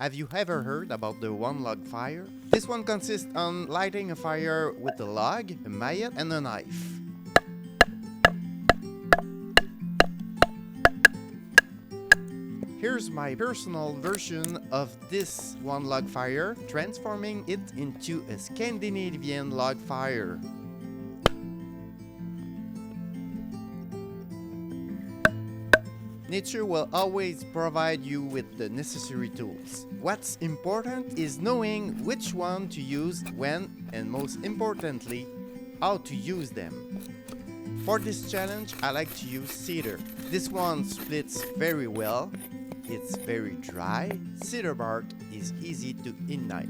Have you ever heard about the one log fire? This one consists on lighting a fire with a log, a mallet, and a knife. Here's my personal version of this one log fire, transforming it into a Scandinavian log fire. Nature will always provide you with the necessary tools. What's important is knowing which one to use when, and most importantly, how to use them. For this challenge, I like to use cedar. This one splits very well. It's very dry. Cedar bark is easy to ignite.